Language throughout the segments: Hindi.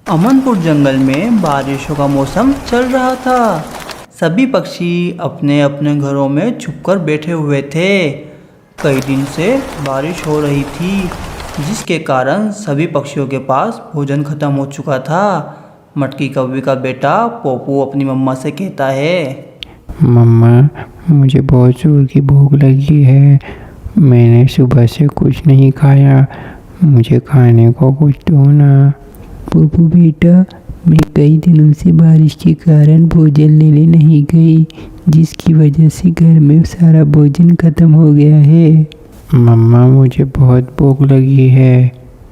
अमनपुर जंगल में बारिशों का मौसम चल रहा था। सभी पक्षी अपने अपने घरों में छुपकर बैठे हुए थे। कई दिन से बारिश हो रही थी, जिसके कारण सभी पक्षियों के पास भोजन खत्म हो चुका था। मटकी कौवी का बेटा पोपू अपनी मम्मा से कहता है, मम्मा, मुझे बहुत जोर की भूख लगी है। मैंने सुबह से कुछ नहीं खाया, मुझे खाने को कुछ दो ना। पप्पू बेटा, मैं कई दिनों से बारिश के कारण भोजन लेने नहीं गई, जिसकी वजह से घर में सारा भोजन खत्म हो गया है। मम्मा, मुझे बहुत भूख लगी है,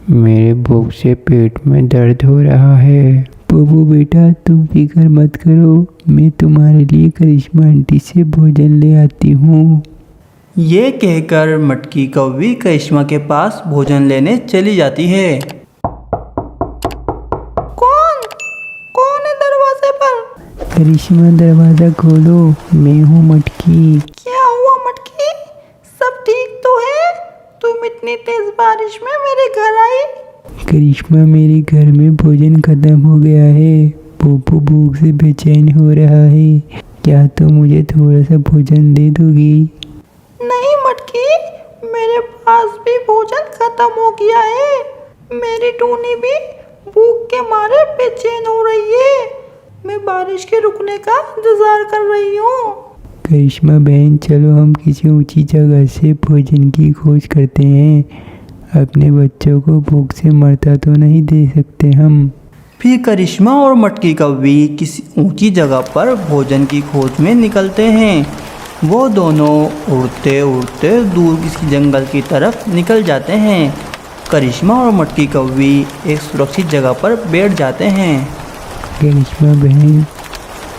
मेरे भूख से पेट में दर्द हो रहा है। पप्पू बेटा, तुम फिक्र मत करो, मैं तुम्हारे लिए करिश्मा आंटी से भोजन ले आती हूँ। ये कहकर मटकी कौवी करिश्मा के पास भोजन लेने चली जाती है। कौन है दरवाजे पर? करिश्मा, दरवाज़ा खोलो, मैं हूँ मटकी। क्या हुआ मटकी? सब ठीक तो है? तुम इतनी तेज बारिश में मेरे घर आई? करिश्मा, मेरे घर में भोजन खत्म हो गया है। पोपू भूख से बेचैन हो रहा है, क्या तुम मुझे थोड़ा सा भोजन दे दोगी? नहीं मटकी, मेरे पास भी भोजन खत्म हो गया है। मेरी टूनी भी भूख के मारे बेचैन हो रही है। मैं बारिश के रुकने का इंतजार कर रही हूँ। करिश्मा बहन, चलो हम किसी ऊंची जगह से भोजन की खोज करते हैं। अपने बच्चों को भूख से मरता तो नहीं दे सकते हम। फिर करिश्मा और मटकी कौवी किसी ऊंची जगह पर भोजन की खोज में निकलते हैं। वो दोनों उड़ते उड़ते दूर किसी जंगल की तरफ निकल जाते हैं। करिश्मा और मटकी कौवी एक सुरक्षित जगह पर बैठ जाते हैं। करिश्मा बहन,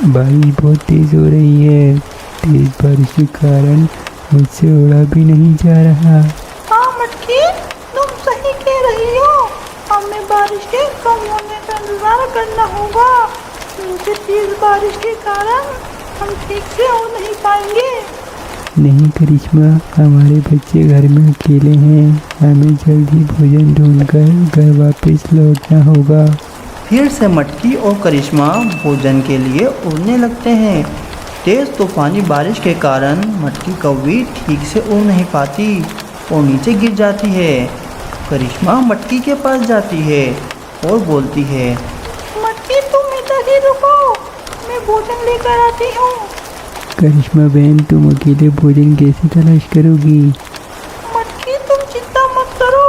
बारिश बहुत तेज़ हो रही है। तेज़ बारिश के कारण मुझसे उड़ा भी नहीं जा रहा। हाँ मटकी, तुम सही कह रही हो। हमें बारिश के कम होने का इंतजार करना होगा। क्योंकि तेज बारिश के कारण हम ठीक से उड़ नहीं पाएंगे। नहीं करिश्मा, हमारे बच्चे घर में अकेले हैं, हमें जल्दी भोजन ढूंढकर घर वापस लौटना होगा। फिर से मटकी और करिश्मा भोजन के लिए उड़ने लगते हैं। तेज़ तूफानी बारिश के कारण मटकी कौवी ठीक से उड़ नहीं पाती और नीचे गिर जाती है। करिश्मा मटकी के पास जाती है और बोलती है, मटकी तुम इधर ही रुको, मैं भोजन लेकर आती हूँ। करिश्मा बहन, तुम अकेले भोजन कैसे तलाश करोगी? मटकी तुम चिंता मत करो,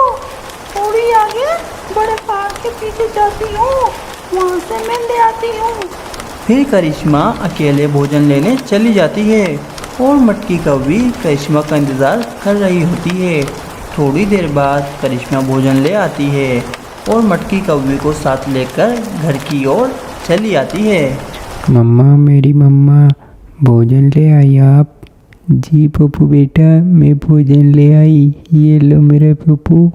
थोड़ी आगे बड़े पहाड़ के पीछे जाती हूँ, वहाँ से मैं ले आती हूँ। फिर करिश्मा अकेले भोजन लेने चली जाती है और मटकी कौवी करिश्मा का इंतज़ार कर रही होती है। थोड़ी देर बाद करिश्मा भोजन ले आती है और मटकी कौवी को साथ लेकर घर की ओर चली आती है। मम्मा, मेरी मम्मा, भोजन ले आई आप? जी पप्पू बेटा, मैं भोजन ले आई, ये लो मेरे पप्पू।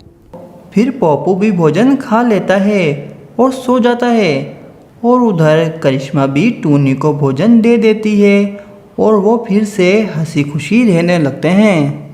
फिर पोपू भी भोजन खा लेता है और सो जाता है और उधर करिश्मा भी टूनी को भोजन दे देती है और वो फिर से हंसी खुशी रहने लगते हैं।